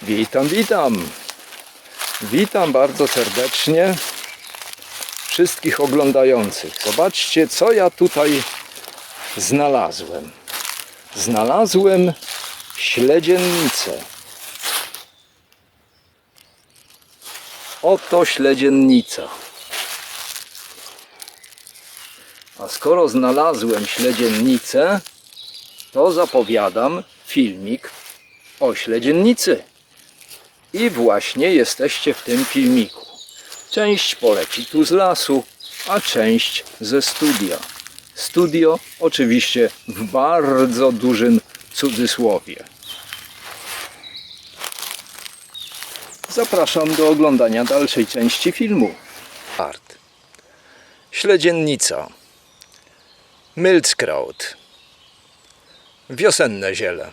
Witam. Witam bardzo serdecznie wszystkich oglądających. Zobaczcie, co ja tutaj znalazłem. Znalazłem śledziennicę. Oto śledziennica. A skoro znalazłem śledziennicę, to zapowiadam filmik o śledziennicy. I właśnie jesteście w tym filmiku. Część poleci tu z lasu, a część ze studia. Studio oczywiście w bardzo dużym cudzysłowie. Zapraszam do oglądania dalszej części filmu. Śledziennica. Milzkraut. Wiosenne ziele.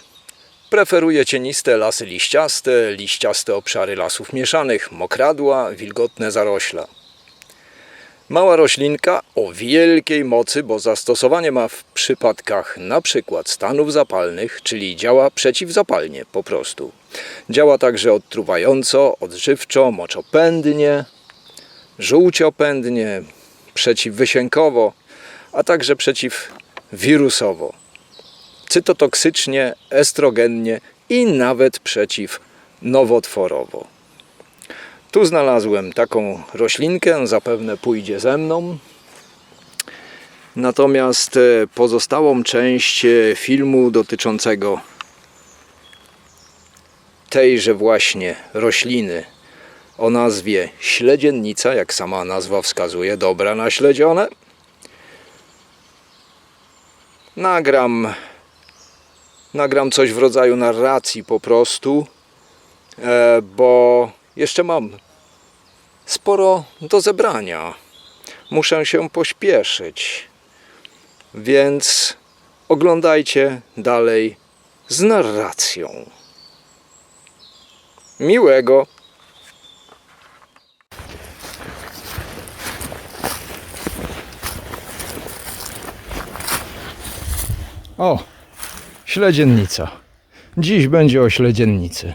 Preferuje cieniste lasy liściaste obszary lasów mieszanych, mokradła, wilgotne zarośla. Mała roślinka o wielkiej mocy, bo zastosowanie ma w przypadkach np. stanów zapalnych, czyli działa przeciwzapalnie po prostu. Działa także odtruwająco, odżywczo, moczopędnie, żółciopędnie, przeciwwysiękowo, a także przeciwwirusowo. Cytotoksycznie, estrogennie i nawet przeciwnowotworowo. Tu znalazłem taką roślinkę, zapewne pójdzie ze mną. Natomiast pozostałą część filmu dotyczącego tejże właśnie rośliny o nazwie śledziennica, jak sama nazwa wskazuje, dobra naśledzione, Nagram coś w rodzaju narracji po prostu, bo jeszcze mam sporo do zebrania. Muszę się pośpieszyć, więc oglądajcie dalej z narracją. Miłego! O! Śledziennica. Dziś będzie o śledziennicy.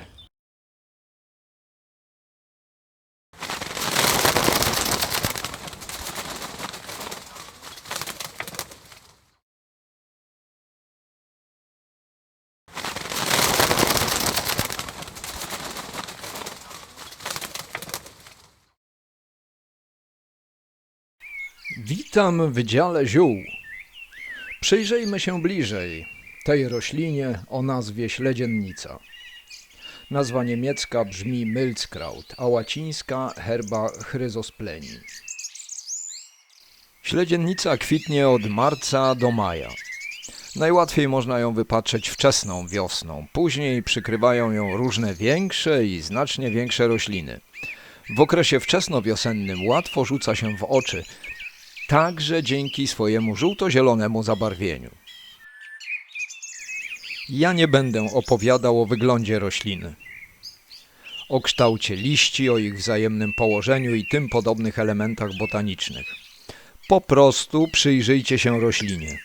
Witam w dziale ziół. Przyjrzyjmy się bliżej tej roślinie o nazwie śledziennica. Nazwa niemiecka brzmi Milzkraut, a łacińska herba chryzospleni. Śledziennica kwitnie od marca do maja. Najłatwiej można ją wypatrzeć wczesną wiosną, później przykrywają ją różne większe i znacznie większe rośliny. W okresie wczesnowiosennym łatwo rzuca się w oczy, także dzięki swojemu żółto-zielonemu zabarwieniu. Ja nie będę opowiadał o wyglądzie rośliny, o kształcie liści, o ich wzajemnym położeniu i tym podobnych elementach botanicznych. Po prostu przyjrzyjcie się roślinie.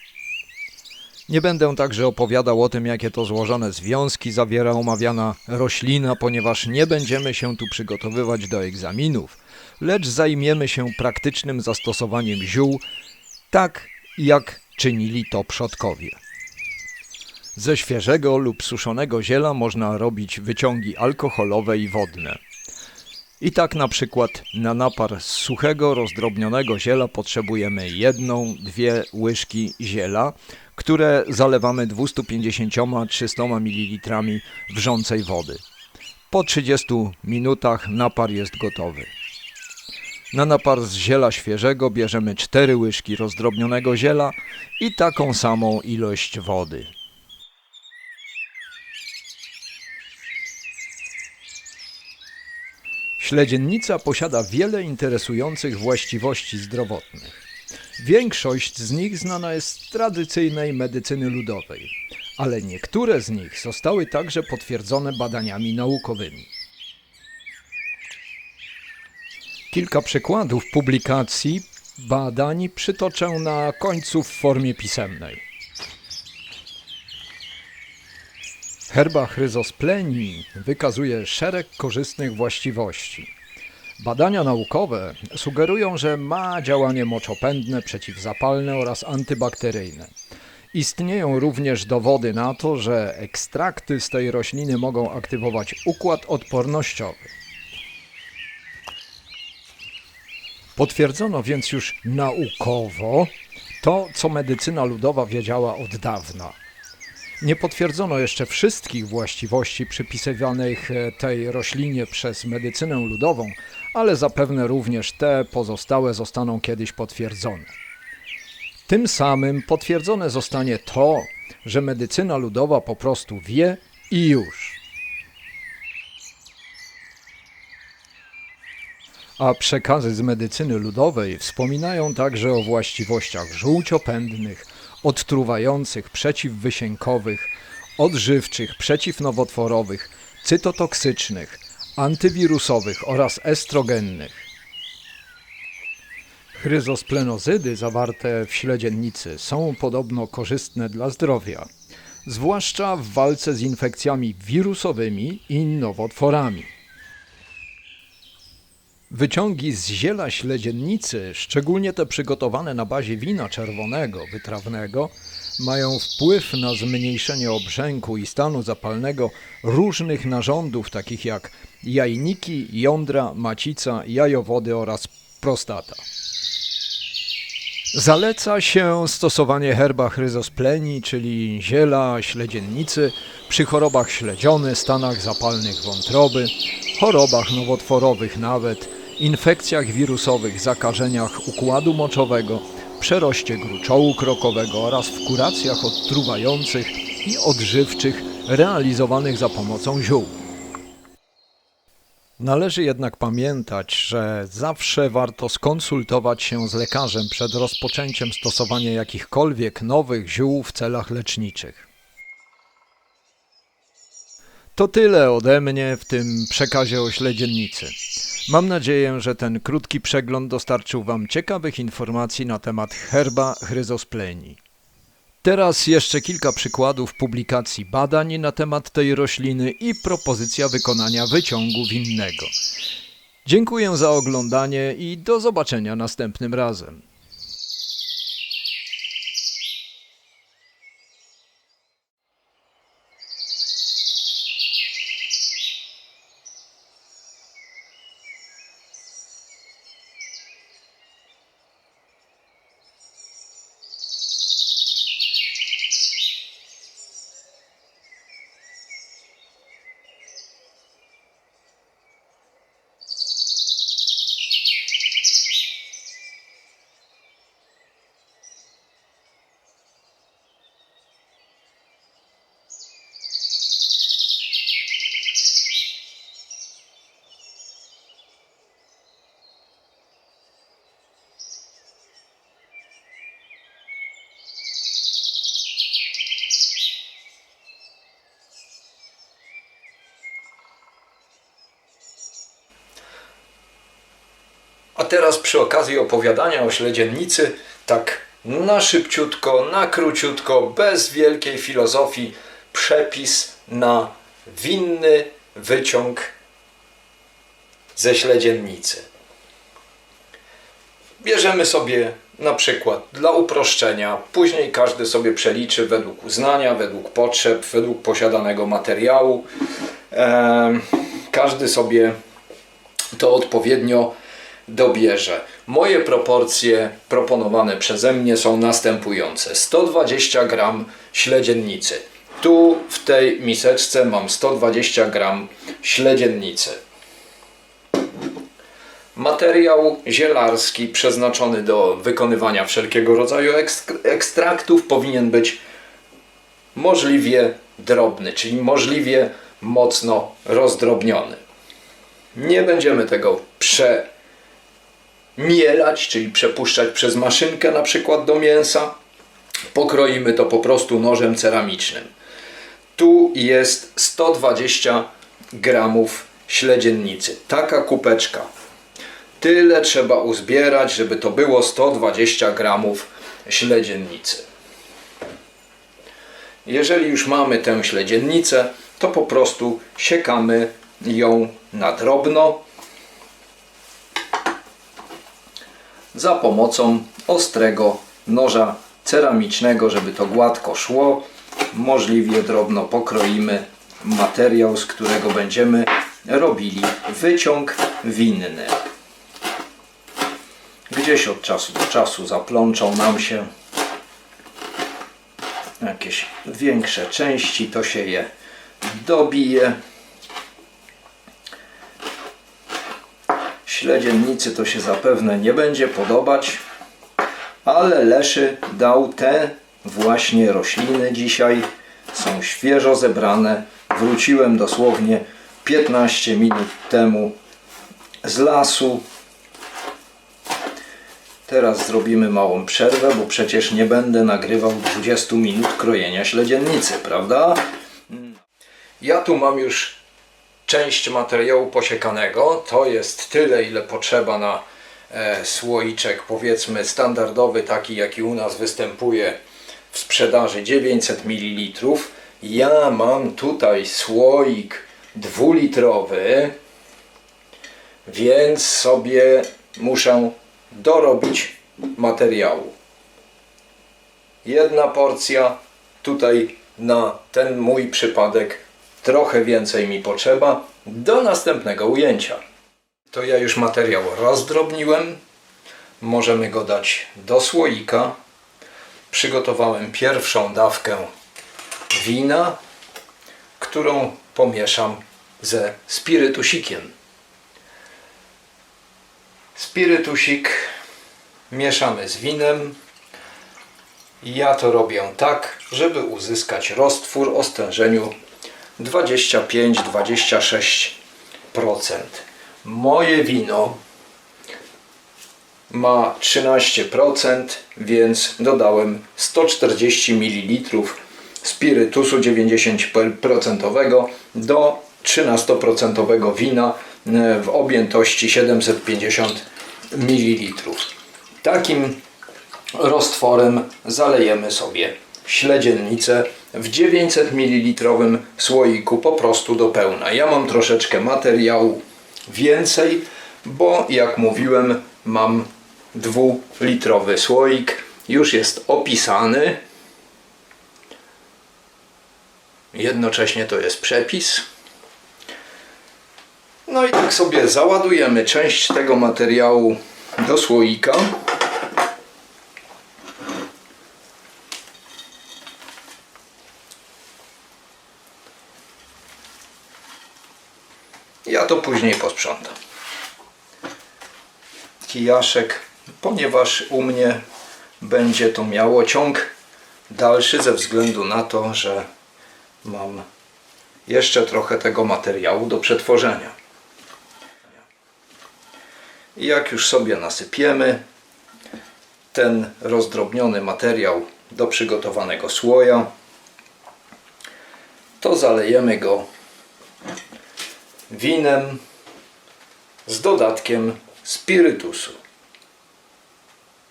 Nie będę także opowiadał o tym, jakie to złożone związki zawiera omawiana roślina, ponieważ nie będziemy się tu przygotowywać do egzaminów, lecz zajmiemy się praktycznym zastosowaniem ziół, tak jak czynili to przodkowie. Ze świeżego lub suszonego ziela można robić wyciągi alkoholowe i wodne. I tak na przykład na napar z suchego, rozdrobnionego ziela potrzebujemy 1-2 łyżki ziela, które zalewamy 250-300 ml wrzącej wody. Po 30 minutach napar jest gotowy. Na napar z ziela świeżego bierzemy 4 łyżki rozdrobnionego ziela i taką samą ilość wody. Śledziennica posiada wiele interesujących właściwości zdrowotnych. Większość z nich znana jest z tradycyjnej medycyny ludowej, ale niektóre z nich zostały także potwierdzone badaniami naukowymi. Kilka przykładów publikacji badań przytoczę na końcu w formie pisemnej. Herba chryzospleni wykazuje szereg korzystnych właściwości. Badania naukowe sugerują, że ma działanie moczopędne, przeciwzapalne oraz antybakteryjne. Istnieją również dowody na to, że ekstrakty z tej rośliny mogą aktywować układ odpornościowy. Potwierdzono więc już naukowo to, co medycyna ludowa wiedziała od dawna. Nie potwierdzono jeszcze wszystkich właściwości przypisywanych tej roślinie przez medycynę ludową, ale zapewne również te pozostałe zostaną kiedyś potwierdzone. Tym samym potwierdzone zostanie to, że medycyna ludowa po prostu wie i już. A przekazy z medycyny ludowej wspominają także o właściwościach żółciopędnych, odtruwających, przeciwwysiękowych, odżywczych, przeciwnowotworowych, cytotoksycznych, antywirusowych oraz estrogennych. Chryzosplenozydy zawarte w śledziennicy są podobno korzystne dla zdrowia, zwłaszcza w walce z infekcjami wirusowymi i nowotworami. Wyciągi z ziela śledziennicy, szczególnie te przygotowane na bazie wina czerwonego, wytrawnego, mają wpływ na zmniejszenie obrzęku i stanu zapalnego różnych narządów, takich jak jajniki, jądra, macica, jajowody oraz prostata. Zaleca się stosowanie herba chryzospleni, czyli ziela śledziennicy, przy chorobach śledziony, stanach zapalnych wątroby, chorobach nowotworowych nawet, infekcjach wirusowych, zakażeniach układu moczowego, przeroście gruczołu krokowego oraz w kuracjach odtruwających i odżywczych realizowanych za pomocą ziół. Należy jednak pamiętać, że zawsze warto skonsultować się z lekarzem przed rozpoczęciem stosowania jakichkolwiek nowych ziół w celach leczniczych. To tyle ode mnie w tym przekazie o śledziennicy. Mam nadzieję, że ten krótki przegląd dostarczył Wam ciekawych informacji na temat herba chryzospleni. Teraz jeszcze kilka przykładów publikacji badań na temat tej rośliny i propozycja wykonania wyciągu winnego. Dziękuję za oglądanie i do zobaczenia następnym razem. A teraz przy okazji opowiadania o śledziennicy, tak na szybciutko, na króciutko, bez wielkiej filozofii, przepis na winny wyciąg ze śledziennicy. Bierzemy sobie na przykład dla uproszczenia, później każdy sobie przeliczy według uznania, według potrzeb, według posiadanego materiału. Każdy sobie to odpowiednio dobierze. Moje proporcje proponowane przeze mnie są następujące. 120 g śledziennicy. Tu w tej miseczce mam 120 g śledziennicy. Materiał zielarski przeznaczony do wykonywania wszelkiego rodzaju ekstraktów powinien być możliwie drobny, czyli możliwie mocno rozdrobniony. Nie będziemy tego przemielać, czyli przepuszczać przez maszynkę na przykład do mięsa. Pokroimy to po prostu nożem ceramicznym. Tu jest 120 g śledziennicy. Taka kupeczka. Tyle trzeba uzbierać, żeby to było 120 g śledziennicy. Jeżeli już mamy tę śledziennicę, to po prostu siekamy ją na drobno za pomocą ostrego noża ceramicznego, żeby to gładko szło. Możliwie drobno pokroimy materiał, z którego będziemy robili wyciąg winny. Gdzieś od czasu do czasu zaplączą nam się jakieś większe części, to się je dobije. Śledziennicy to się zapewne nie będzie podobać, ale Leszy dał te właśnie rośliny dzisiaj. Są świeżo zebrane. Wróciłem dosłownie 15 minut temu z lasu. Teraz zrobimy małą przerwę, bo przecież nie będę nagrywał 20 minut krojenia śledziennicy, prawda? Ja tu mam już część materiału posiekanego. To jest tyle, ile potrzeba na słoiczek, powiedzmy standardowy, taki jaki u nas występuje w sprzedaży, 900 ml. Ja mam tutaj słoik 2-litrowy, więc sobie muszę dorobić materiału. Jedna porcja, tutaj na ten mój przypadek trochę więcej mi potrzeba do następnego ujęcia. To ja już materiał rozdrobniłem. Możemy go dać do słoika. Przygotowałem pierwszą dawkę wina, którą pomieszam ze spirytusikiem. Spirytusik mieszamy z winem. Ja to robię tak, żeby uzyskać roztwór o stężeniu 25-26%. Moje wino ma 13%, więc dodałem 140 ml spirytusu 90% do 13% wina w objętości 750 ml. Takim roztworem zalejemy sobie śledziennicę w 900 ml słoiku po prostu do pełna. Ja mam troszeczkę materiału więcej, bo jak mówiłem, mam 2-litrowy słoik. Już jest opisany. Jednocześnie to jest przepis. No i tak sobie załadujemy część tego materiału do słoika. Ja to później posprzątam. Kijaszek, ponieważ u mnie będzie to miało ciąg dalszy ze względu na to, że mam jeszcze trochę tego materiału do przetworzenia. I jak już sobie nasypiemy ten rozdrobniony materiał do przygotowanego słoja, to zalejemy go winem z dodatkiem spirytusu.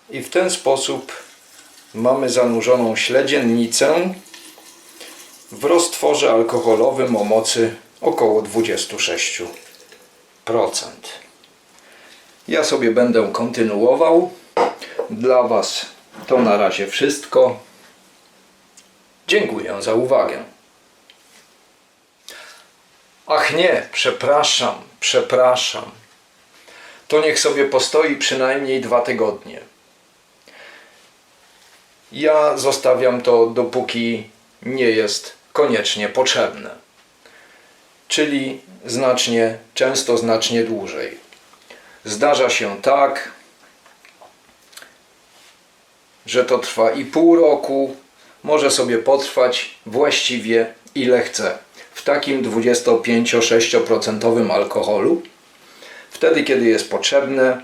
I w ten sposób mamy zanurzoną śledziennicę w roztworze alkoholowym o mocy około 26%. Ja sobie będę kontynuował. Dla Was to na razie wszystko. Dziękuję za uwagę. Ach nie, przepraszam. To niech sobie postoi przynajmniej 2 tygodnie. Ja zostawiam to, dopóki nie jest koniecznie potrzebne. Czyli często znacznie dłużej. Zdarza się tak, że to trwa i pół roku, może sobie potrwać właściwie ile chce. W takim 25-6% alkoholu. Wtedy, kiedy jest potrzebne,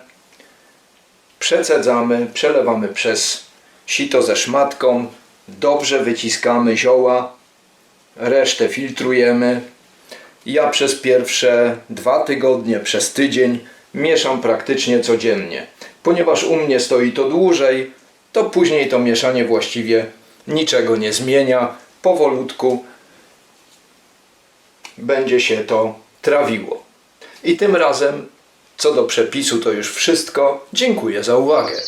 przecedzamy, przelewamy przez sito ze szmatką, dobrze wyciskamy zioła, resztę filtrujemy. Ja przez pierwsze 2 tygodnie, przez tydzień mieszam praktycznie codziennie. Ponieważ u mnie stoi to dłużej, to później to mieszanie właściwie niczego nie zmienia. powolutku będzie się to trawiło. I tym razem co do przepisu to już wszystko. Dziękuję za uwagę.